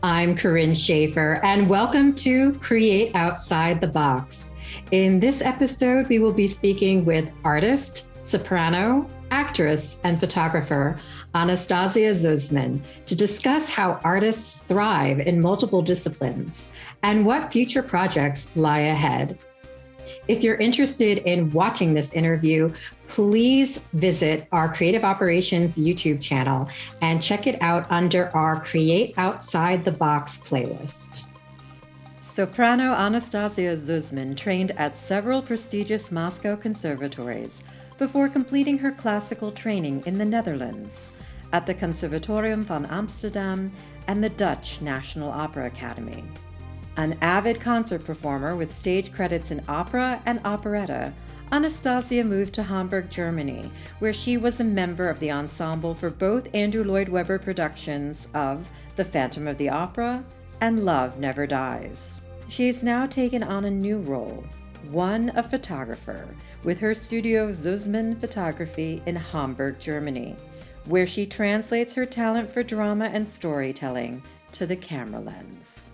I'm Corinne Schaefer, and welcome to Create Outside the Box. In this episode, we will be speaking with artist, soprano, actress, and photographer Anastasia Zuzmann to discuss how artists thrive in multiple disciplines and what future projects lie ahead. If you're interested in watching this interview, please visit our Creative Operations YouTube channel and check it out under our Create Outside the Box playlist. Soprano Anastasia Zuzmann trained at several prestigious Moscow conservatories before completing her classical training in the Netherlands at the Conservatorium van Amsterdam and the Dutch National Opera Academy. An avid concert performer with stage credits in opera and operetta, Anastasia moved to Hamburg, Germany, where she was a member of the ensemble for both Andrew Lloyd Webber productions of The Phantom of the Opera and Love Never Dies. She's now taken on a new role, one of photographer, with her studio Zuzmann Photography in Hamburg, Germany, where she translates her talent for drama and storytelling to the camera lens.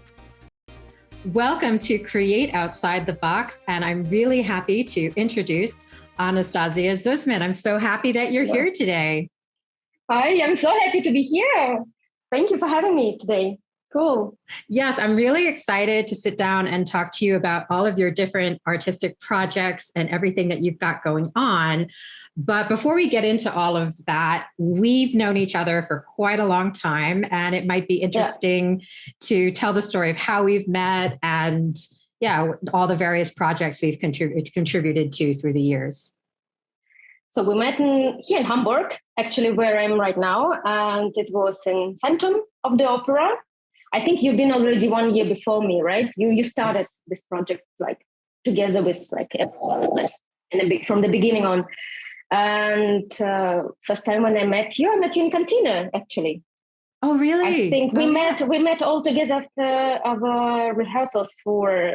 Welcome to Create Outside the Box, and I'm really happy to introduce Anastasia Zuzmann. I'm so happy that you're here today. Hi, I'm so happy to be here. Thank you for having me today. Cool. Yes, I'm really excited to sit down and talk to you about all of your different artistic projects and everything that you've got going on. But before we get into all of that, we've known each other for quite a long time, and it might be interesting to tell the story of how we've met and all the various projects we've contributed to through the years. So we met here in Hamburg, actually where I'm right now, and it was in Phantom of the Opera. I think you've been already 1 year before me, right? You started this project like together with from the beginning on. And first time when I met you in Cantina, actually. Oh, really? I think we met all together after our rehearsals for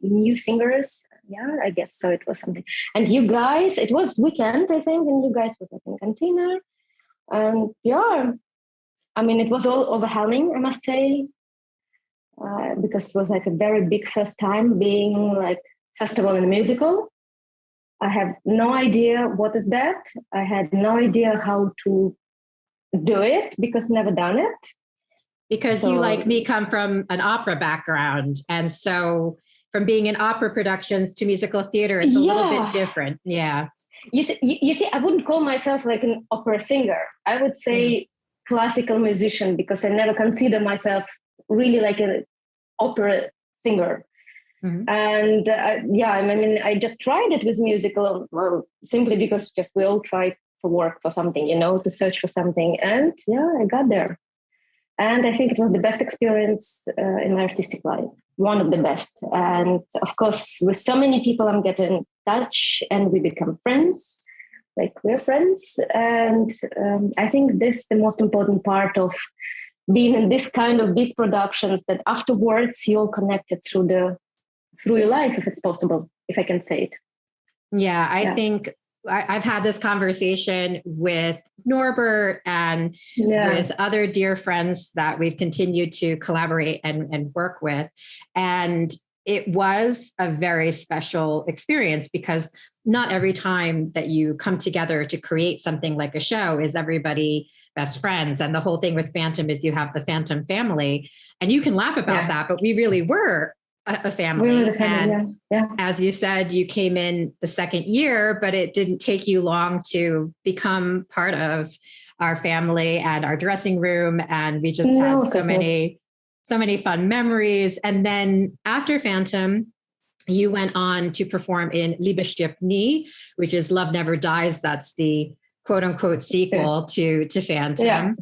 new singers. Yeah, I guess so. It was something. And you guys, it was weekend, I think, and you guys was like in Cantina. And I mean, it was all overwhelming, I must say, because it was like a very big first time being like festival in a musical. I have no idea what is that. I had no idea how to do it because never done it. Because you, like me, come from an opera background. And so from being in opera productions to musical theater, it's a little bit different. Yeah. You see, I wouldn't call myself like an opera singer. I would say classical musician because I never consider myself really like an opera singer. Mm-hmm. And I mean, I just tried it with musical, simply because we all try to work for something, to search for something. And I got there. And I think it was the best experience in my artistic life, one of the best. And of course, with so many people, I'm getting in touch and we become friends. Like we're friends. And I think this is the most important part of being in this kind of big productions, that afterwards you're connected through your life, if it's possible, if I can say it. Yeah, I think I've had this conversation with Norbert and with other dear friends that we've continued to collaborate and work with. And it was a very special experience because not every time that you come together to create something like a show is everybody best friends. And the whole thing with Phantom is you have the Phantom family, and you can laugh about that, but we really were a family. As you said, you came in the second year, but it didn't take you long to become part of our family and our dressing room. And we just had so many fun memories. And then after Phantom, you went on to perform in Liebe stirbt nie, which is Love Never Dies. That's the quote unquote sequel to Phantom.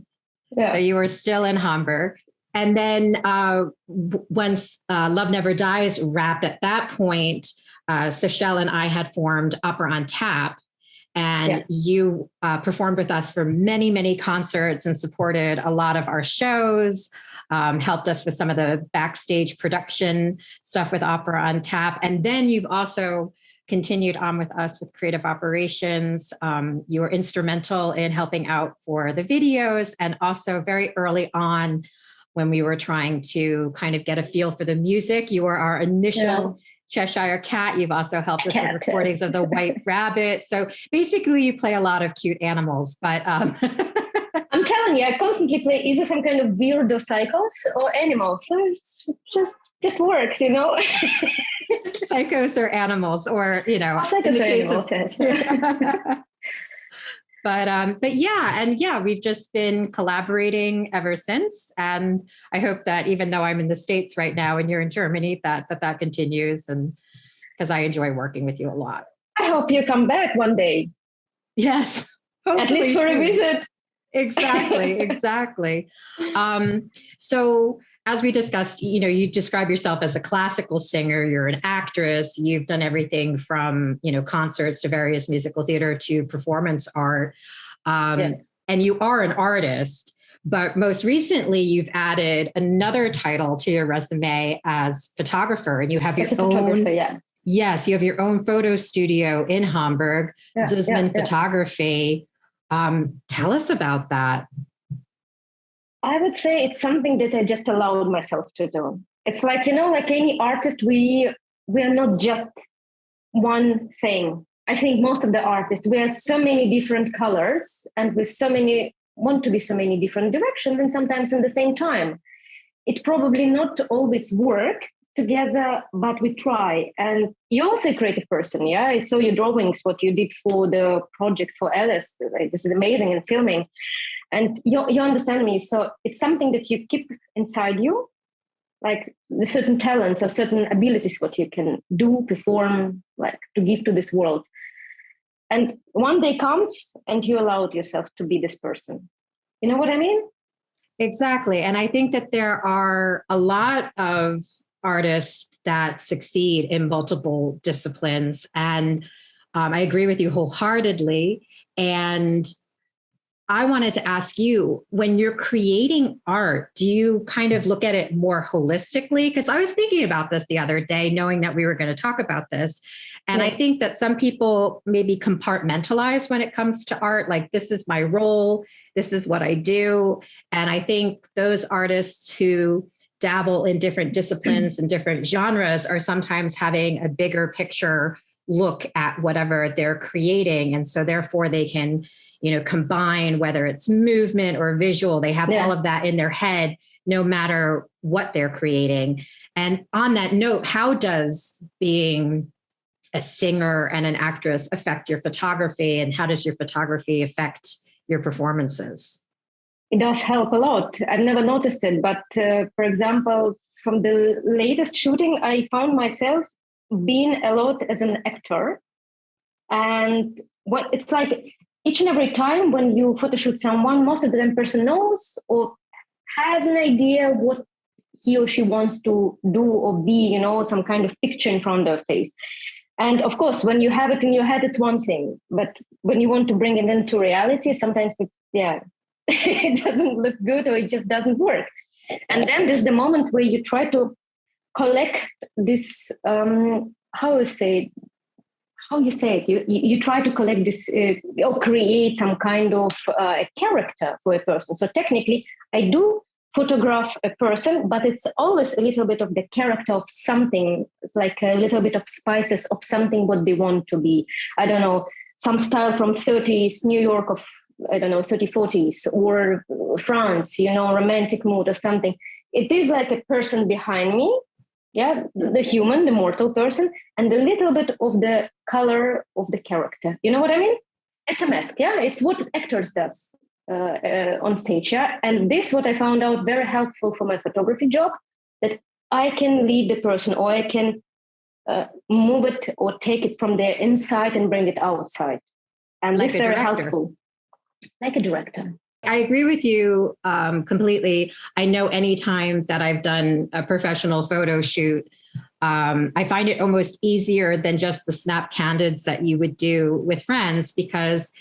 So you were still in Hamburg. And then once Love Never Dies wrapped at that point, Seychelle and I had formed Opera on Tap. And you performed with us for many, many concerts and supported a lot of our shows, helped us with some of the backstage production stuff with Opera on Tap. And then you've also continued on with us with creative operations. You were instrumental in helping out for the videos and also very early on when we were trying to kind of get a feel for the music. You were our initial Cheshire Cat. You've also helped us with recordings of the White Rabbit. So basically you play a lot of cute animals, but I'm telling you, I constantly play either some kind of weirdo cycles or animals. So it's just works, you know. Psychos or animals, or psychos or animals, yes. But yeah, we've just been collaborating ever since. And I hope that even though I'm in the States right now and you're in Germany, that continues. And because I enjoy working with you a lot. I hope you come back one day. Yes. At least for a visit. Exactly. So as we discussed, you describe yourself as a classical singer, you're an actress, you've done everything from, concerts to various musical theater to performance art. And you are an artist, but most recently you've added another title to your resume as photographer, and you have your own. Yes, you have your own photo studio in Hamburg, Zuzmann Photography. Tell us about that. I would say it's something that I just allowed myself to do. It's like, like any artist, we are not just one thing. I think most of the artists, we have so many different colors and want to be so many different directions, and sometimes in the same time. It probably not always work together, but we try. And you're also a creative person, yeah? I saw your drawings, what you did for the project for Alice. Like, this is amazing, in filming. And you understand me. So it's something that you keep inside you, like the certain talents or certain abilities, what you can do, perform, like to give to this world. And one day comes and you allowed yourself to be this person. You know what I mean? Exactly. And I think that there are a lot of artists that succeed in multiple disciplines. And I agree with you wholeheartedly. And I wanted to ask you, when you're creating art, do you kind of look at it more holistically? Because I was thinking about this the other day, knowing that we were going to talk about this. And I think that some people maybe compartmentalize when it comes to art, like, this is my role, this is what I do. And I think those artists who dabble in different disciplines and different genres are sometimes having a bigger picture look at whatever they're creating. And so therefore they can combine, whether it's movement or visual, they have all of that in their head, no matter what they're creating. And on that note, how does being a singer and an actress affect your photography, and how does your photography affect your performances? It does help a lot. I've never noticed it, but for example, from the latest shooting, I found myself being a lot as an actor. And what it's like, each and every time when you photo shoot someone, most of the time person knows or has an idea what he or she wants to do or be, some kind of picture in front of their face. And of course, when you have it in your head, it's one thing. But when you want to bring it into reality, sometimes it doesn't look good, or it just doesn't work. And then there's the moment where you try to collect this, how you say it, you try to collect this or create some kind of character for a person. So technically, I do photograph a person, but it's always a little bit of the character of something. It's like a little bit of spices of something what they want to be. I don't know, some style from 30s, New York of, 30s, 40s, or France, romantic mood or something. It is like a person behind me. Yeah, the human, the mortal person, and a little bit of the color of the character. You know what I mean? It's a mask, yeah? It's what actors does on stage, yeah? And this, what I found out very helpful for my photography job, that I can lead the person, or I can move it or take it from the inside and bring it outside. And this is very helpful. Like a director. I agree with you completely. I know anytime that I've done a professional photo shoot, I find it almost easier than just the snap candids that you would do with friends, because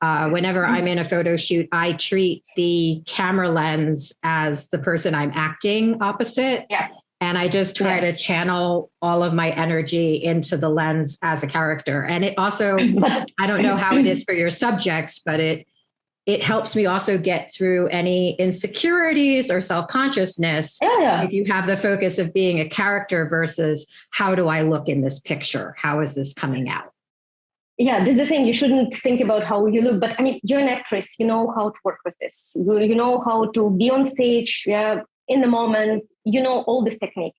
whenever I'm in a photo shoot, I treat the camera lens as the person I'm acting opposite. Yeah. And I just try to channel all of my energy into the lens as a character. And it also, I don't know how it is for your subjects, but it it helps me also get through any insecurities or self-consciousness. If you have the focus of being a character versus how do I look in this picture? How is this coming out? Yeah, this is the thing. You shouldn't think about how you look, but I mean, you're an actress. You know how to work with this. You know how to be on stage, in the moment. You know all this technique.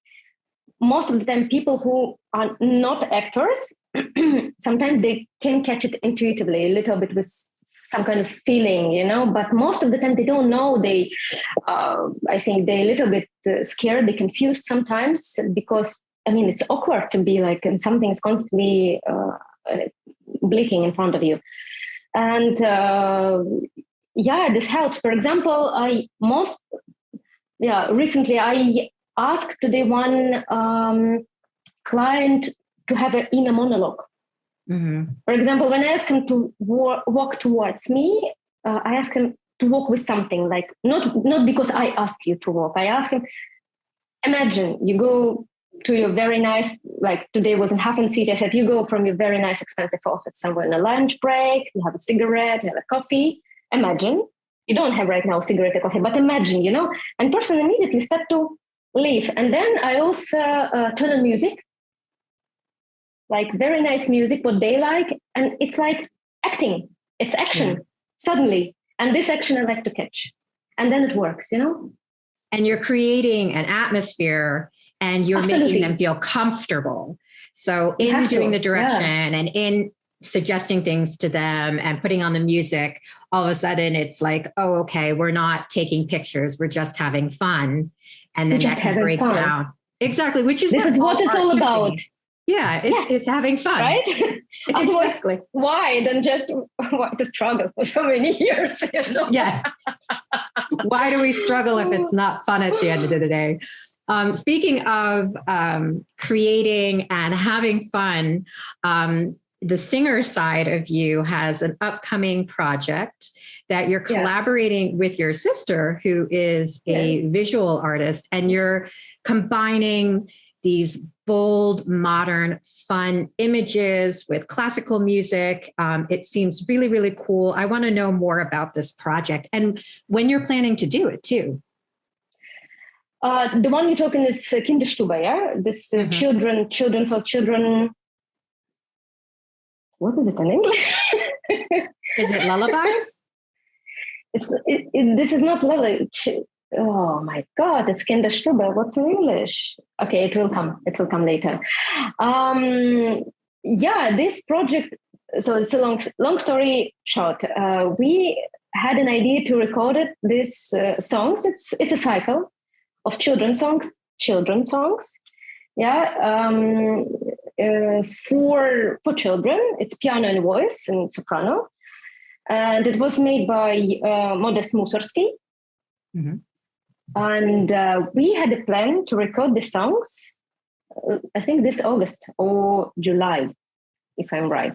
Most of the time, people who are not actors, sometimes they can catch it intuitively, a little bit with some kind of feeling, but most of the time they don't know. I think they're a little bit scared, they're confused sometimes because, I mean, it's awkward to be like, and something is constantly blinking in front of you. And this helps. For example, recently I asked today one client to have an inner monologue. Mm-hmm. For example, when I ask him to walk towards me, I ask him to walk with something, like not because I ask you to walk. I ask him, imagine you go to your very nice, like today was in Hafen City. I said, you go from your very nice expensive office somewhere in a lunch break, you have a cigarette, you have a coffee. Imagine, you don't have right now a cigarette or coffee, but imagine, and person immediately start to leave. And then I also turn on music, like very nice music, what they like. And it's like acting, it's action suddenly. And this action I like to catch. And then it works, And you're creating an atmosphere and you're making them feel comfortable. So in doing the direction and in suggesting things to them and putting on the music, all of a sudden it's like, oh, okay, we're not taking pictures, we're just having fun. And then that can break down. Exactly, which is this is what it's all about. Yeah, it's having fun. Right? Exactly. Otherwise, why then just to struggle for so many years? Yeah. Why do we struggle if it's not fun at the end of the day? Speaking of creating and having fun, the singer side of you has an upcoming project that you're collaborating with your sister, who is a visual artist, and you're combining these bold, modern, fun images with classical music. It seems really, really cool. I want to know more about this project and when you're planning to do it too. The one you're talking is Kinderstube, yeah? This children. What is it in English? Is it lullabies? This is not lullaby. Oh my God, it's Kinderstube. What's in English? Okay, it will come. It will come later. This project. So it's a long story short. We had an idea to record this songs. It's a cycle of children's songs. For children. It's piano and voice and soprano. And it was made by Modest Mussorgsky. Mm-hmm. And we had a plan to record the songs, I think this August or July, if I'm right.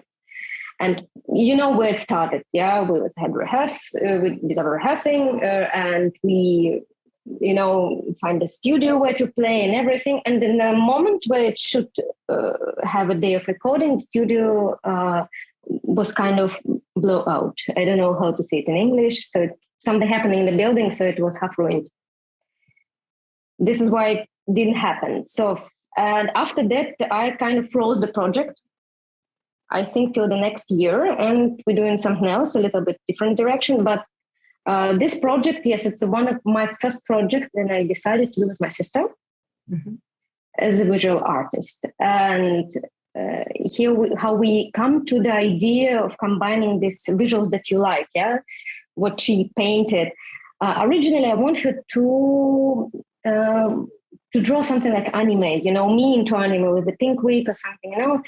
And you know where it started, yeah? We had we did our rehearsing, and we, find a studio where to play and everything. And in the moment where it should have a day of recording, the studio was kind of blow out. I don't know how to say it in English. So something happened in the building, so it was half ruined. This is why it didn't happen. So, and after that, I kind of froze the project, I think, till the next year. And we're doing something else, a little bit different direction. But this project, yes, it's one of my first projects, and I decided to do with my sister as a visual artist. And how we come to the idea of combining these visuals that you like, what she painted. Originally, I wanted to draw something like anime, me into anime with a pink wig or something,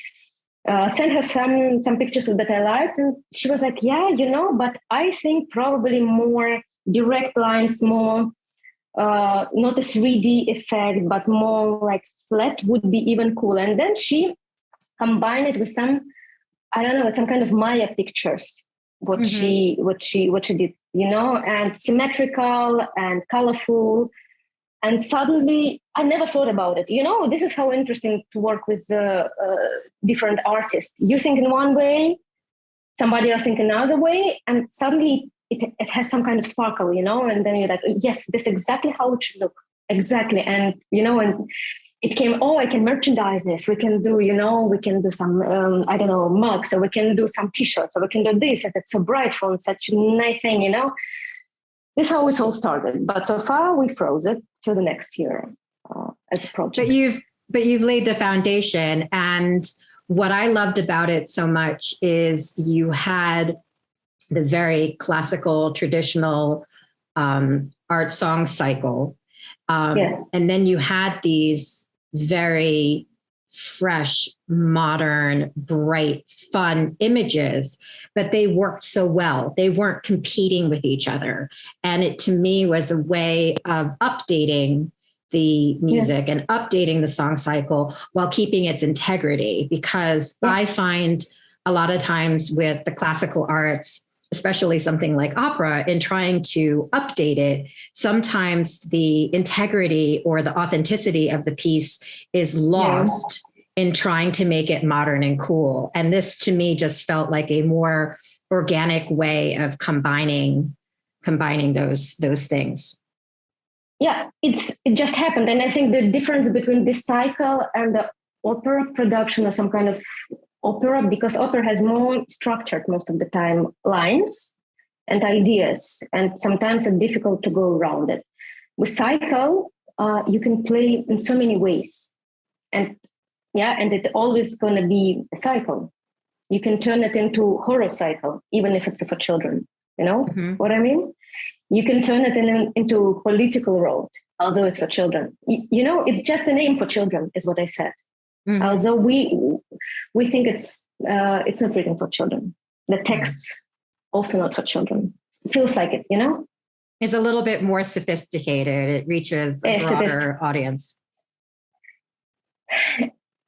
sent her some pictures that I liked, and she was like, but I think probably more direct lines, more not a 3D effect, but more like flat would be even cool. And then she combined it with some kind of Maya pictures, what she did, and symmetrical and colorful. And suddenly, I never thought about it. This is how interesting to work with different artists. You think in one way, somebody else think another way, and suddenly it has some kind of sparkle, and then you're like, yes, this is exactly how it should look. Exactly. And, and it came, I can merchandise this. We can do, we can do some, mugs, or we can do some t-shirts, or we can do this. And it's so brightful and such a nice thing, This is how it all started. But so far we froze it till the next year as a project. But you've laid the foundation. And what I loved about it so much is you had the very classical, traditional art song cycle. And then you had these very fresh, modern, bright, fun images, but they worked so well. They weren't competing with each other. And it, to me, was a way of updating the music and updating the song cycle while keeping its integrity. Because I find a lot of times with the classical arts, especially something like opera, in trying to update it, sometimes the integrity or the authenticity of the piece is lost in trying to make it modern and cool. And this, to me, just felt like a more organic way of combining those things. Yeah, it just happened. And I think the difference between this cycle and the opera production, or some kind of opera, because opera has more structured most of the time lines and ideas, and sometimes it's difficult to go around it. With cycle, you can play in so many ways, and it's always going to be a cycle. You can turn it into horror cycle, even if it's for children. What I mean? You can turn it into political road, although it's for children. It's just a name for children, is what I said. Mm-hmm. Although we think it's not written for children. The text's also not for children. It feels like it, It's a little bit more sophisticated. It reaches a broader audience.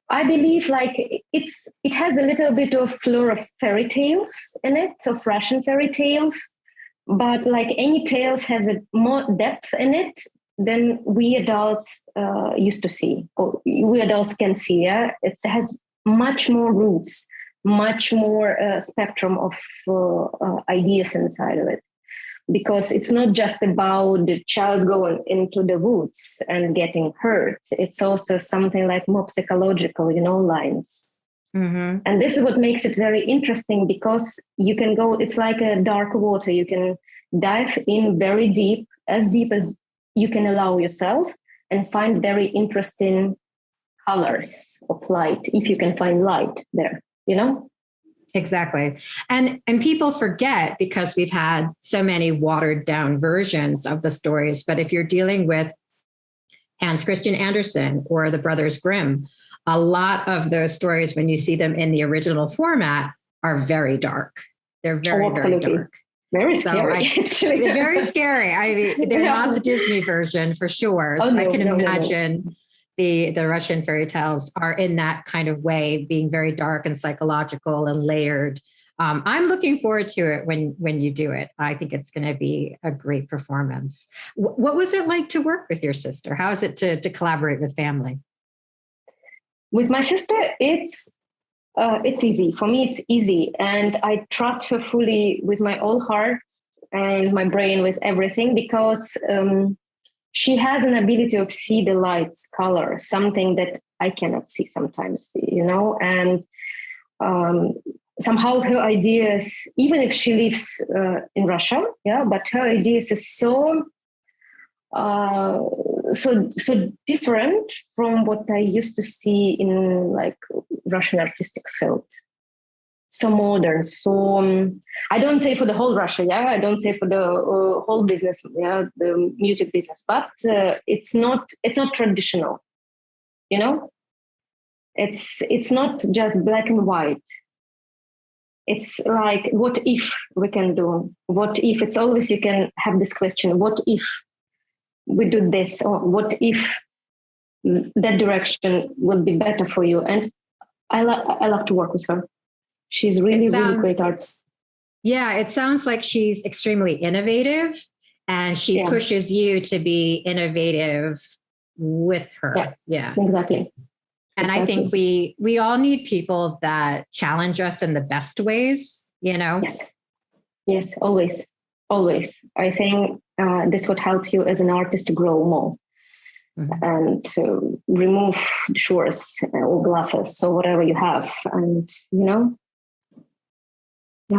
I believe it has a little bit of floor of fairy tales in it, of Russian fairy tales, but like any tales has a more depth in it than we adults used to see, or we adults can see. Yeah, it has much more roots, much more spectrum of ideas inside of it, because it's not just about the child going into the woods and getting hurt. It's also something like more psychological, lines. Mm-hmm. And this is what makes it very interesting, because you can go, it's like a dark water. You can dive in very deep as you can allow yourself, and find very interesting colors of light, if you can find light there, Exactly. And people forget, because we've had so many watered down versions of the stories. But if you're dealing with Hans Christian Andersen or the Brothers Grimm, a lot of those stories, when you see them in the original format, are very dark. They're very, very dark. Very scary. They're very scary. I mean, they're not the Disney version for sure. So I can imagine the Russian fairy tales are in that kind of way, being very dark and psychological and layered. I'm looking forward to it when you do it. I think it's going to be a great performance. What was it like to work with your sister? How is it to collaborate with family? With my sister, it's easy. For me, it's easy. And I trust her fully with my whole heart and my brain, with everything, because she has an ability of see the lights, color, something that I cannot see sometimes, and somehow her ideas, even if she lives in Russia, but her ideas is so different from what I used to see in like Russian artistic field. So modern, so I don't say for the whole Russia, I don't say for the whole business, the music business, but it's not traditional, It's not just black and white. It's like, what if we can do? What if? It's always, you can have this question: what if we do this, or what if that direction will be better for you? And I love to work with her. She's really great artist. Yeah, it sounds like she's extremely innovative, and she pushes you to be innovative with her. Yeah, exactly. And I think we all need people that challenge us in the best ways, Yes, always. always. I think this would help you as an artist to grow more. Mm-hmm. And to remove the shores or glasses or whatever you have. And, yeah.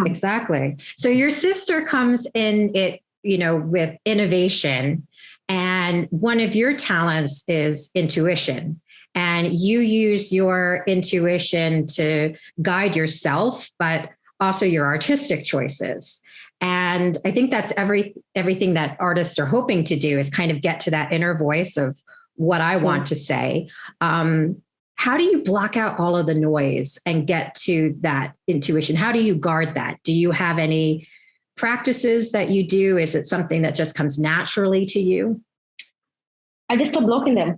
Exactly. So your sister comes in it, with innovation, and one of your talents is intuition. And you use your intuition to guide yourself, but also your artistic choices. And I think that's everything that artists are hoping to do, is kind of get to that inner voice of what I want to say. How do you block out all of the noise and get to that intuition? How do you guard that? Do you have any practices that you do? Is it something that just comes naturally to you? I just stop blocking them.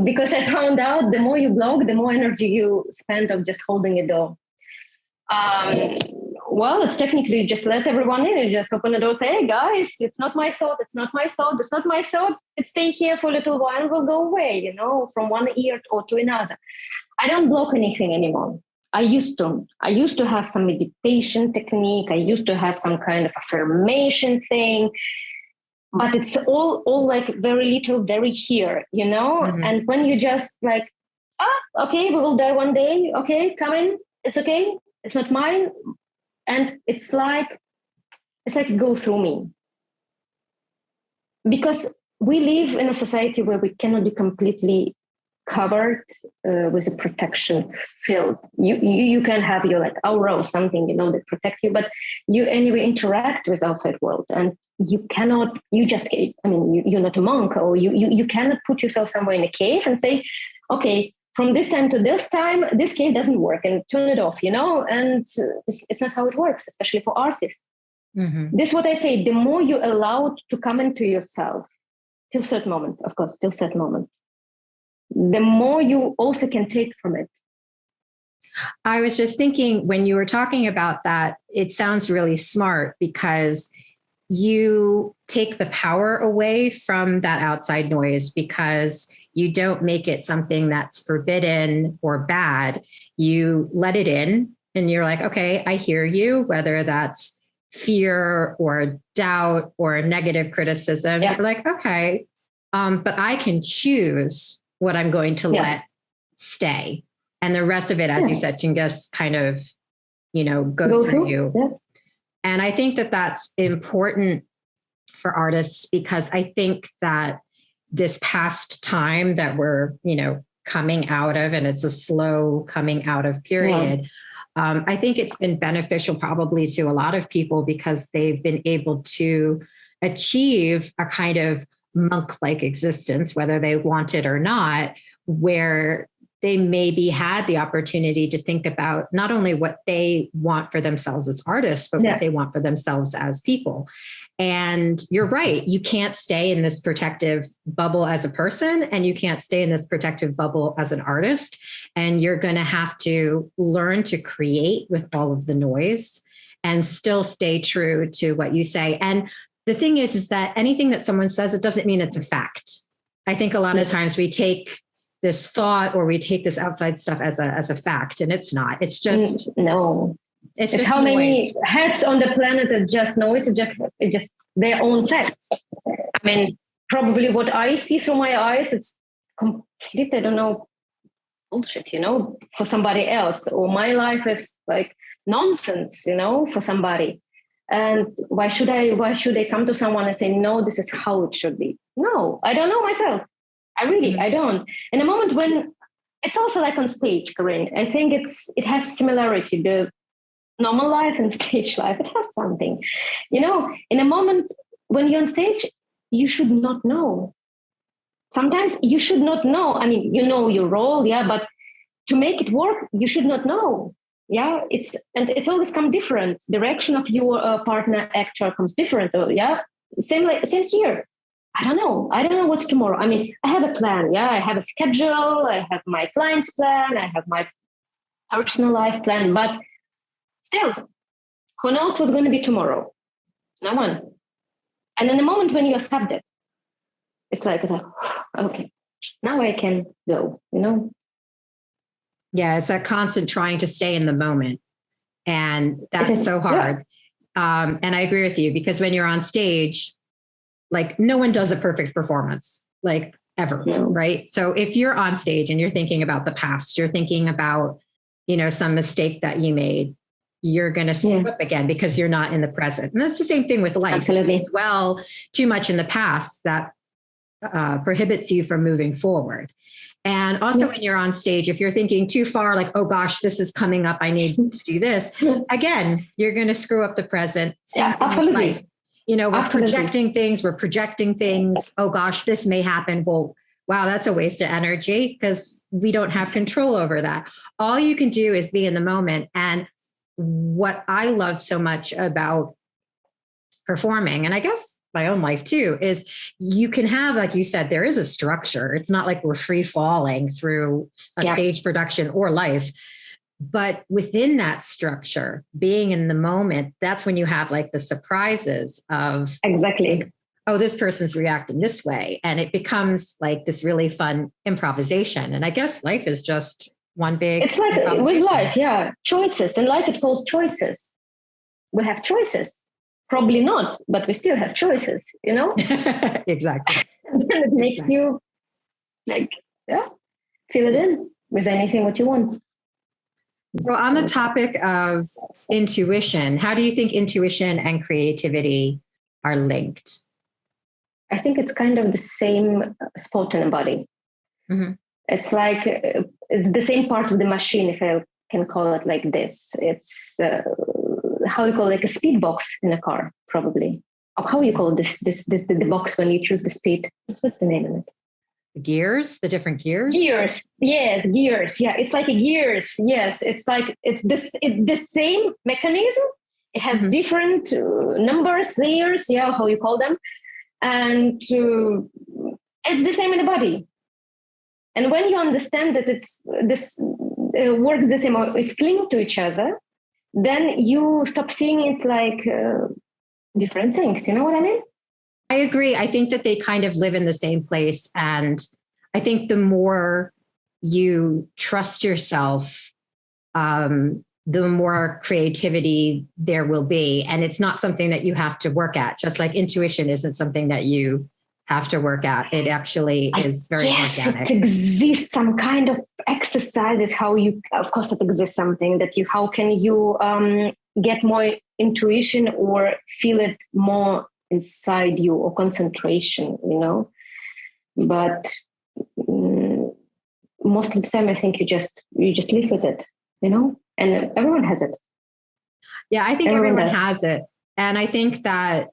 Because I found out the more you block, the more energy you spend of just holding a door. Well, it's technically just let everyone in. You just open the door, say, hey guys, it's not my thought, it's not my thought, it's not my thought. It stay here for a little while and will go away, from one ear or to another. I don't block anything anymore. I used to have some meditation technique. I used to have some kind of affirmation thing. But it's all like very little, very here, Mm-hmm. And when you just like, okay, we will die one day. Okay, come in. It's okay. It's not mine. And it's like it goes through me. Because we live in a society where we cannot be completely covered with a protection field. You can have your like aura or something, that protect you, but you anyway interact with outside world, and you're not a monk, or you cannot put yourself somewhere in a cave and say, okay, from this time to this time, this cave doesn't work, and turn it off, and it's not how it works, especially for artists. Mm-hmm. This is what I say, the more you allow to come into yourself, till a certain moment, of course, the more you also can take from it. I was just thinking, when you were talking about that, it sounds really smart, because you take the power away from that outside noise, because you don't make it something that's forbidden or bad. You let it in and you're like, okay, I hear you, whether that's fear or doubt or negative criticism. Yeah. You're like, okay, but I can choose what I'm going to let stay. And the rest of it, as you said, can just kind of, go through you. Yeah. And I think that that's important for artists, because I think that this past time that we're, coming out of, and it's a slow coming out of period, I think it's been beneficial probably to a lot of people, because they've been able to achieve a kind of monk-like existence, whether they want it or not, where they maybe had the opportunity to think about not only what they want for themselves as artists, but what they want for themselves as people. And you're right, you can't stay in this protective bubble as a person, and you can't stay in this protective bubble as an artist. And you're going to have to learn to create with all of the noise and still stay true to what you say. And the thing is that anything that someone says, it doesn't mean it's a fact. I think a lot of times we take this thought, or we take this outside stuff as a fact, and it's not. It's just no. It's just how noise. Many heads on the planet are just noise. It's just their own facts. I mean, probably what I see through my eyes, it's complete, I don't know, bullshit, for somebody else. Or my life is like nonsense, for somebody. And why should I come to someone and say, no, this is how it should be? No, I don't know myself. I don't. In the moment when it's also like on stage, Corinne, I think it has similarity. The normal life and stage life, it has something. In a moment when you're on stage, you should not know. Sometimes you should not know. I mean, your role, but to make it work, you should not know. Yeah, it's always come different. Direction of your partner actor comes different. Same here. I don't know what's tomorrow. I mean, I have a plan. I have a schedule. I have my client's plan. I have my personal life plan. But still, who knows what's going to be tomorrow? No one. And in the moment when you accept it, it's like, okay, now I can go, Yeah, it's that constant trying to stay in the moment. And that's so hard. And I agree with you, because when you're on stage, like no one does a perfect performance, like ever, right? So if you're on stage and you're thinking about the past, you're thinking about, some mistake that you made, you're going to slip up again because you're not in the present. And that's the same thing with life. Absolutely. If you dwell too much in the past, that prohibits you from moving forward. And also when you're on stage, if you're thinking too far, like, oh gosh, this is coming up, I need to do this. Again, you're going to screw up the present. Absolutely. We're projecting things. Oh gosh, this may happen. Well, wow, that's a waste of energy because we don't have control over that. All you can do is be in the moment. And what I love so much about performing, and I guess my own life too, is you can have, like you said, there is a structure. It's not like we're free falling through a stage production or life. But within that structure, being in the moment, that's when you have like the surprises of exactly. Oh, this person's reacting this way. And it becomes like this really fun improvisation. And I guess life is just one big. It's like with life, choices. In life, it calls choices. We have choices. Probably not, but we still have choices, Exactly. And then it makes you like, fill it in with anything what you want. So on the topic of intuition, how do you think intuition and creativity are linked? I think it's kind of the same spot in the body. Mm-hmm. It's like, it's the same part of the machine, if I can call it like this. It's how you call it, like a speed box in a car, probably. Or how you call this the box when you choose the speed? What's the name of it? The gears, the different gears? Gears. Yes, gears. Yeah, it's like a gears. Yes, it's like it's the same mechanism. It has different numbers, layers, how you call them. And it's the same in the body. And when you understand that it works the same, or it's linked to each other, then you stop seeing it like different things. You know what I mean? I agree. I think that they kind of live in the same place. And I think the more you trust yourself, the more creativity there will be. And it's not something that you have to work at, just like intuition isn't something that you have to work at. It actually is very organic. It exists some kind of exercises, of course it exists something that how can you get more intuition or feel it more inside you, or concentration, but most of the time I think you just live with it, and everyone has it. Yeah, I think everyone has it. And I think that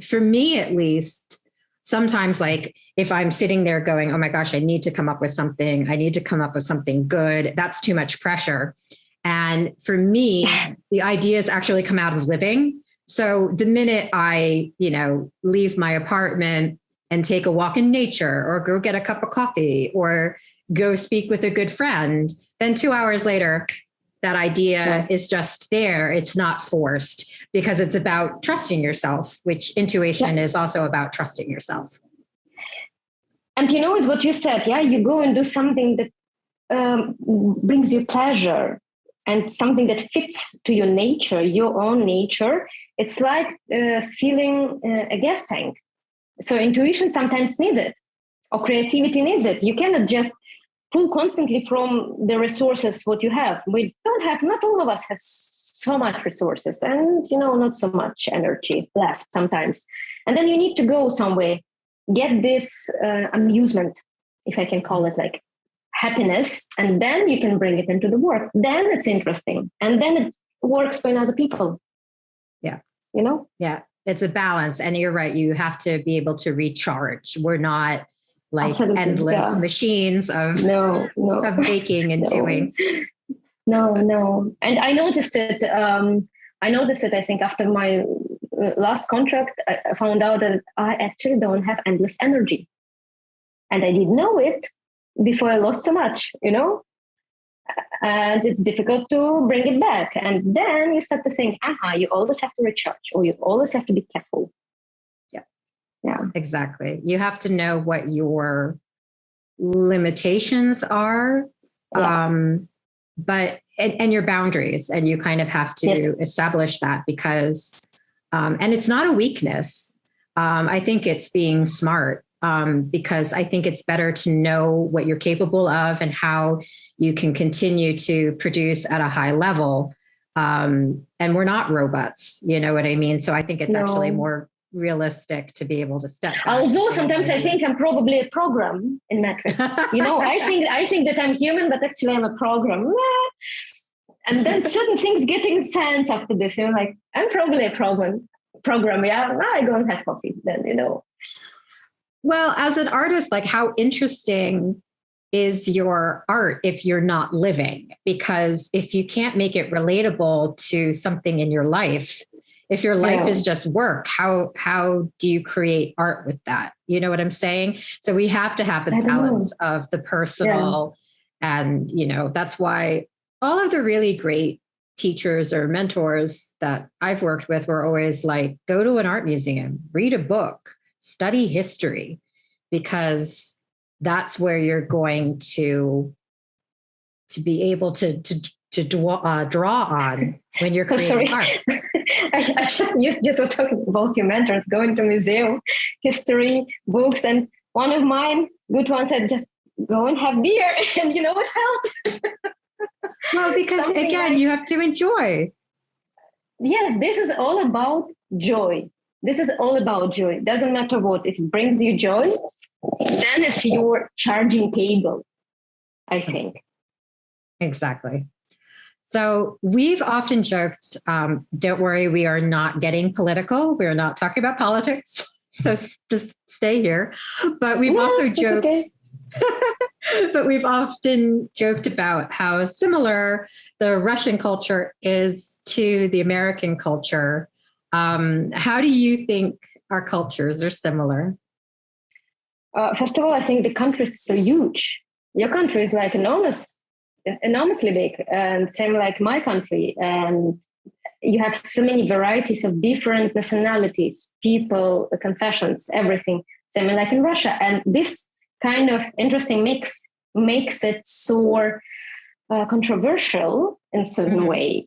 for me, at least, sometimes like if I'm sitting there going, oh my gosh, I need to come up with something good, that's too much pressure. And for me, the ideas actually come out of living. So the minute I, leave my apartment and take a walk in nature, or go get a cup of coffee, or go speak with a good friend, then 2 hours later, that idea is just there. It's not forced, because it's about trusting yourself, which intuition is also about trusting yourself. And it's what you said. Yeah, you go and do something that brings you pleasure, and something that fits to your nature, your own nature. It's like filling a gas tank. So intuition sometimes needs it, or creativity needs it. You cannot just pull constantly from the resources what you have. Not all of us has so much resources, and not so much energy left sometimes. And then you need to go somewhere, get this amusement, if I can call it, like happiness, and then you can bring it into the work. Then it's interesting, and then it works for other people. It's a balance. And you're right, you have to be able to recharge. We're not like Absolutely, endless machines of making and doing. No. And I noticed it. I think after my last contract, I found out that I actually don't have endless energy, and I didn't know it before I lost so much. And it's difficult to bring it back. And then you start to think, you always have to recharge, or you always have to be careful. Yeah, exactly. You have to know what your limitations are, and your boundaries, and you kind of have to establish that because, and it's not a weakness. I think it's being smart, because I think it's better to know what you're capable of and how you can continue to produce at a high level. And we're not robots, you know what I mean? So I think it's actually more realistic to be able to step back. Although sometimes I think I'm probably a program in metrics. I think that I'm human, but actually I'm a program. And then certain things getting sense after this. Like I'm probably a program. Yeah, now I go and have coffee. Then Well, as an artist, like how interesting is your art if you're not living? Because if you can't make it relatable to something in your life, if your life is just work, how do you create art with that? You know what I'm saying? So we have to have the balance of the personal, and that's why all of the really great teachers or mentors that I've worked with were always like, go to an art museum, read a book, study history, because that's where you're going to be able to draw on when you're creating art. I just was talking about your mentors, going to museum, history, books, and one of mine, good one, said, just go and have beer, and you know what helped? Well, because again, you have to enjoy. Yes, this is all about joy. Doesn't matter what. If it brings you joy, then it's your charging cable, I think. Exactly. So we've often joked, don't worry, we are not getting political. We're not talking about politics. So just stay here. But we've also joked, but we've often joked about how similar the Russian culture is to the American culture. How do you think our cultures are similar? First of all, I think the country is so huge. Your country is like enormously big, and same like my country. And you have so many varieties of different nationalities, people, confessions, everything. Same like in Russia. And this kind of interesting mix makes it so controversial in a certain way.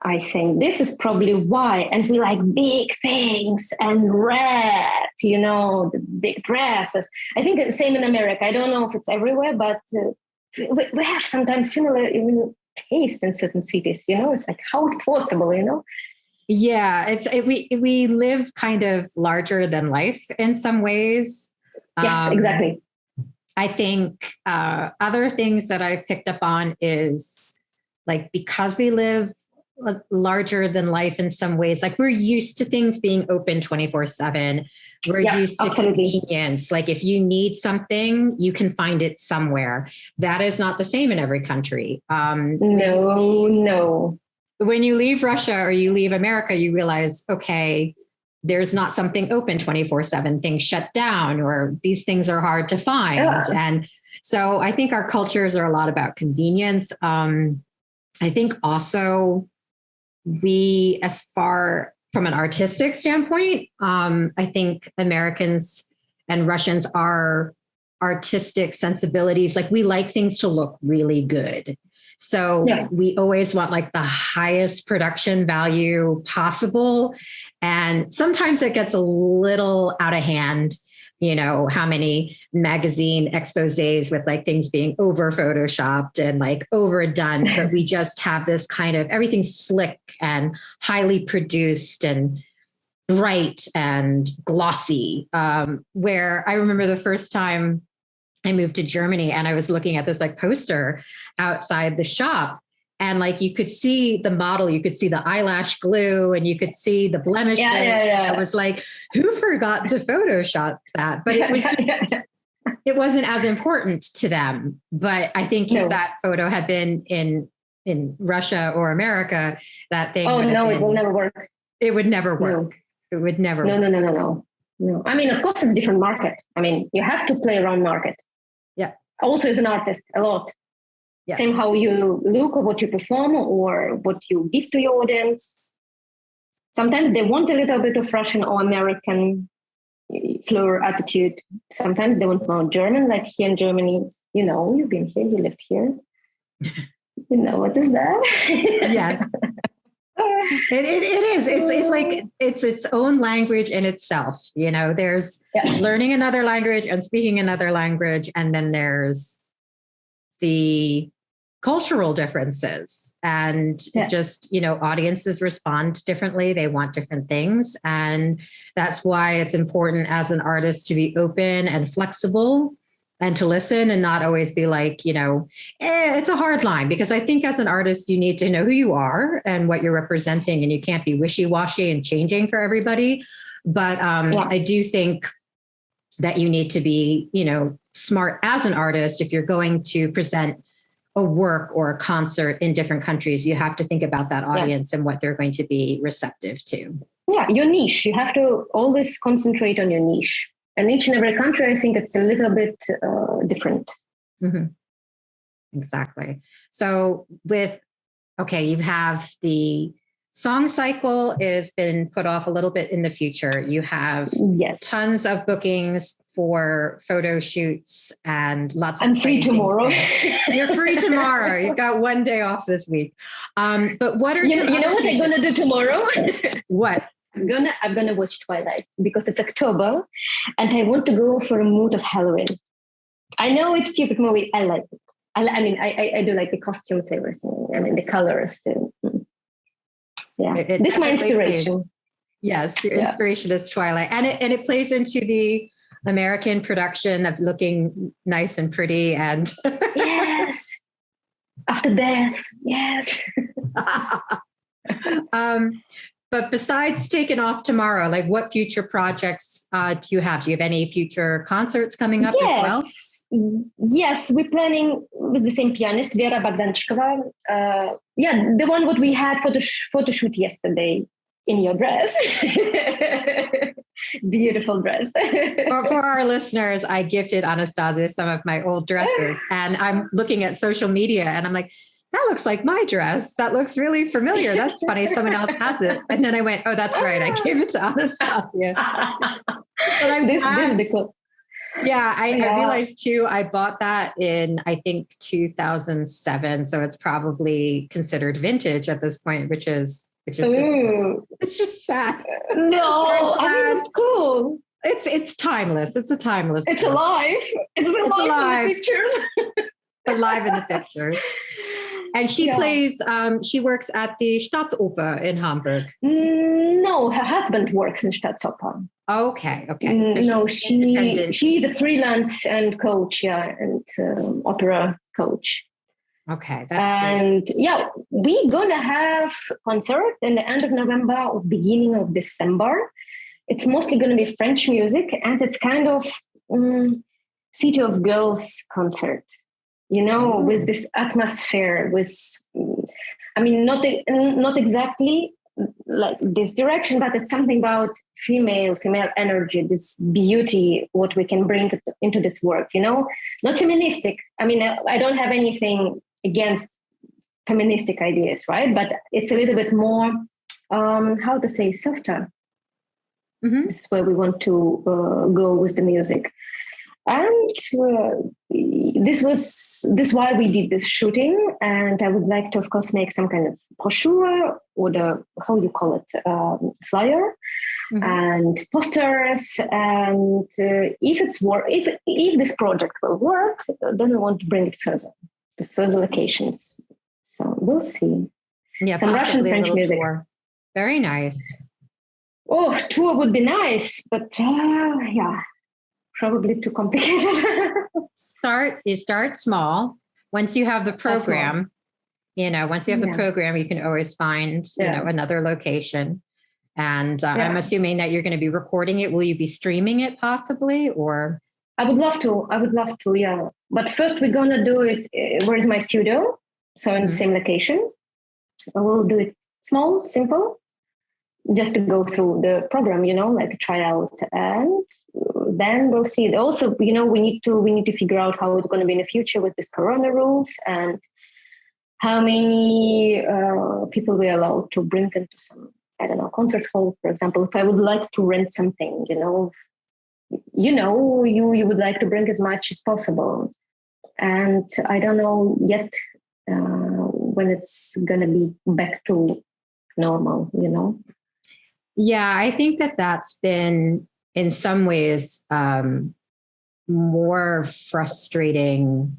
I think this is probably why. And we like big things and red, the big dresses. I think it's the same in America. I don't know if it's everywhere, but we have sometimes similar taste in certain cities. It's like, how it's possible, Yeah, we live kind of larger than life in some ways. Yes, exactly. I think other things that I've picked up on is like, because we live larger than life in some ways, like we're used to things being open 24/7. We're used to convenience. Like if you need something, you can find it somewhere. That is not the same in every country. No. When you leave Russia or you leave America, you realize, okay, there's not something open 24/7. Things shut down, or these things are hard to find. Yeah. And so I think our cultures are a lot about convenience. I think also we, as far from an artistic standpoint, I think Americans and Russians are artistic sensibilities. Like we like things to look really good. So we always want like the highest production value possible. And sometimes it gets a little out of hand, how many magazine exposés with like things being over photoshopped and like overdone, but we just have this kind of everything's slick and highly produced and bright and glossy. Where I remember the first time I moved to Germany and I was looking at this like poster outside the shop, and like you could see the model, you could see the eyelash glue, and you could see the blemishes. I was like, who forgot to Photoshop that? But it was it wasn't as important to them. But I think if that photo had been in Russia or America, that thing. Oh no, it will never work. It would never work. No. It would never work. No. I mean, of course, it's a different market. I mean, you have to play around market. Yeah. Also, as an artist, a lot. Yeah. Same how you look or what you perform or what you give to your audience. Sometimes they want a little bit of Russian or American flair attitude. Sometimes they want more German, like here in Germany. You've been here, you lived here. You know, what is that? Yes. It is. It's like it's its own language in itself. You know, there's learning another language and speaking another language, and then there's the cultural differences, and just, you know, audiences respond differently. They want different things, and that's why it's important as an artist to be open and flexible and to listen and not always be like, you know, it's a hard line, because I think as an artist, you need to know who you are and what you're representing, and you can't be wishy-washy and changing for everybody. But I do think that you need to be, you know, smart as an artist. If you're going to present a work or a concert in different countries, you have to think about that audience and what they're going to be receptive to. Yeah, your niche. You have to always concentrate on your niche. And each and every country, I think it's a little bit different. Mm-hmm. Exactly. So you have the song cycle has been put off a little bit in the future. You have tons of bookings for photo shoots and lots of. I'm free tomorrow. You're free tomorrow. You've got one day off this week. But what are you know what I'm gonna do tomorrow? What? I'm gonna watch Twilight because it's October, and I want to go for a mood of Halloween. I know it's a stupid movie. I like it. I do like the costumes, everything. I mean, the colors. This is my inspiration. Yes, your inspiration is Twilight, and it plays into the American production of looking nice and pretty, and yes, after death, yes. But besides taking off tomorrow, like what future projects do you have? Do you have any future concerts coming up as well? Yes, we're planning with the same pianist, Vera Bogdanchikova. The one what we had photo shoot yesterday in your dress. Beautiful dress. For our listeners, I gifted Anastasia some of my old dresses, and I'm looking at social media and I'm like, that looks like my dress. That looks really familiar. That's funny. Someone else has it. And then I went, oh, that's right. I gave it to Anastasia. But this is the cool. Yeah, I realized too, I bought that in, I think, 2007. So it's probably considered vintage at this point, which is it's just sad. No, I mean, it's cool. It's timeless. It's a timeless. It's alive. It's alive in the pictures. Alive in the pictures. And she plays, she works at the Staatsoper in Hamburg. No, her husband works in Staatsoper. Okay. So no, she's a freelance and coach, and opera coach. Okay, that's great. We're gonna have concert in the end of November or beginning of December. It's mostly gonna be French music, and it's kind of City of Girls concert. You know, with this atmosphere, not exactly like this direction, but it's something about female energy, this beauty, what we can bring into this work, you know, not feministic. I mean, I don't have anything against feministic ideas, right? But it's a little bit more, softer. Mm-hmm. This is where we want to go with the music. And this why we did this shooting. And I would like to, of course, make some kind of brochure or flyer, mm-hmm. and posters. And if this project will work, then we want to bring it further to further locations. So we'll see. Yeah, some Russian French music. Tour. Very nice. Oh, tour would be nice, but probably too complicated. You start small. Once you have the program, the program, you can always find, another location. And I'm assuming that you're going to be recording it. Will you be streaming it possibly, or? I would love to. Yeah. But first we're going to do it. Where is my studio? So in the same location. I will do it small, simple, just to go through the program, like try out, and then we'll see. Also, we need to figure out how it's going to be in the future with this Corona rules and how many people we're allowed to bring into some, concert hall, for example. If I would like to rent something, you would like to bring as much as possible. And I don't know yet when it's going to be back to normal, Yeah, I think that that's been in some ways more frustrating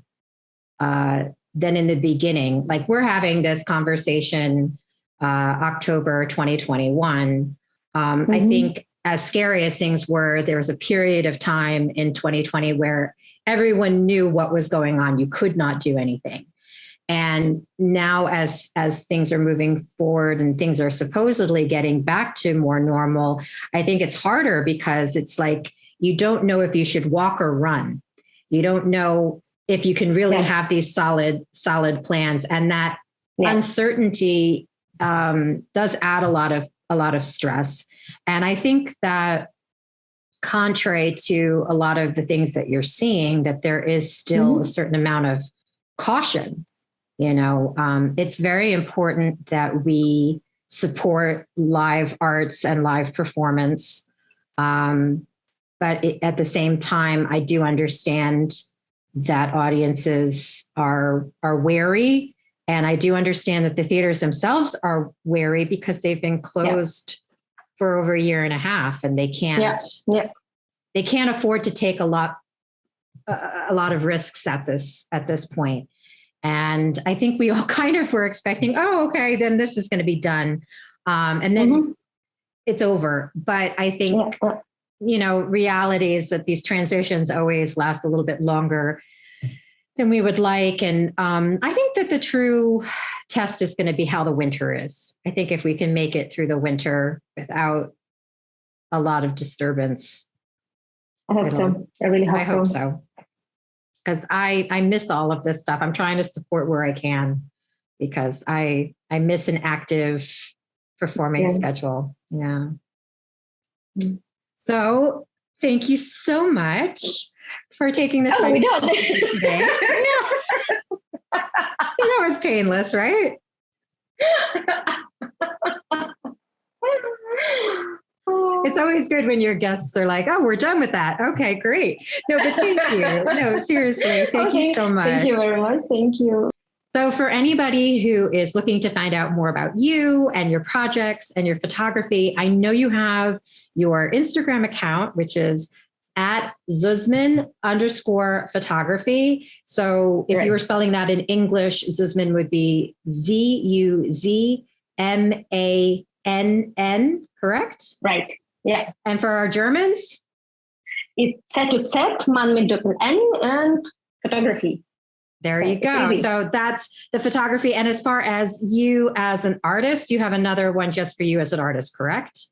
than in the beginning. Like we're having this conversation October 2021. I think as scary as things were, there was a period of time in 2020 where everyone knew what was going on. You could not do anything. And now as things are moving forward and things are supposedly getting back to more normal, I think it's harder because it's like you don't know if you should walk or run. You don't know if you can really have these solid plans. And that uncertainty does add a lot of stress. And I think that contrary to a lot of the things that you're seeing, that there is still a certain amount of caution. It's very important that we support live arts and live performance. But at the same time, I do understand that audiences are wary. And I do understand that the theaters themselves are wary because they've been closed for over a year and a half, and they can't afford to take a lot of risks at this point. And I think we all kind of were expecting, okay, then this is going to be done. And then it's over. But I think, reality is that these transitions always last a little bit longer than we would like. And I think that the true test is going to be how the winter is. I think if we can make it through the winter without a lot of disturbance. I hope so. I really hope so. I hope so. Because I miss all of this stuff. I'm trying to support where I can because I miss an active performing schedule. Yeah. So thank you so much for taking the time. We done. Today. That was painless, right? It's always good when your guests are like, we're done with that. Okay, great. No, but thank you. No, seriously. Thank you so much. Thank you very much. Thank you. So for anybody who is looking to find out more about you and your projects and your photography, I know you have your Instagram account, which is at Zuzmann_photography. So if you were spelling that in English, Zuzmann would be Zuzmann, correct? Right. Yeah. And for our Germans? It's Z Mann mit Doppel-N and photography. There you go. So that's the photography. And as far as you as an artist, you have another one just for you as an artist, correct?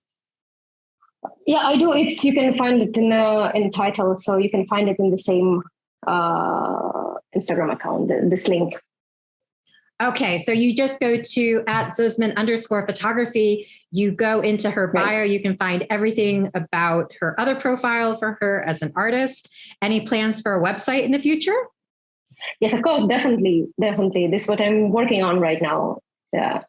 Yeah, I do. You can find it in the title. So you can find it in the same Instagram account, this link. Okay, so you just go to at Zuzmann_photography. You go into her bio. You can find everything about her other profile for her as an artist. Any plans for a website in the future? Yes, of course, definitely. This is what I'm working on right now. Yeah.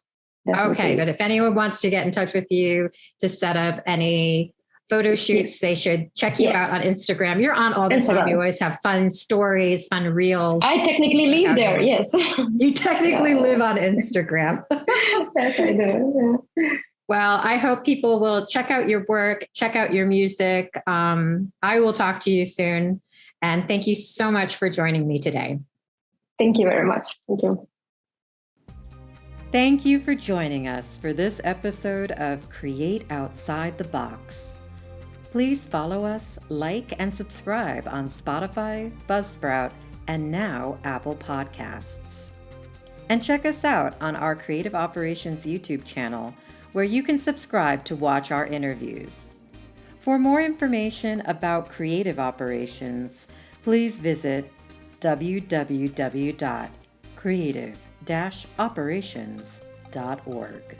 Definitely. Okay, but if anyone wants to get in touch with you to set up any photo shoots, they should check you out on Instagram. You're on all the time. You always have fun stories, fun reels. I technically live there, yes. You technically live on Instagram. Yes, I do. Yeah. Well, I hope people will check out your work, check out your music. I will talk to you soon. And thank you so much for joining me today. Thank you very much. Thank you. Thank you for joining us for this episode of Create Outside the Box. Please follow us, like, and subscribe on Spotify, Buzzsprout, and now Apple Podcasts. And check us out on our Creative Operations YouTube channel, where you can subscribe to watch our interviews. For more information about Creative Operations, please visit www.creative-operations.org.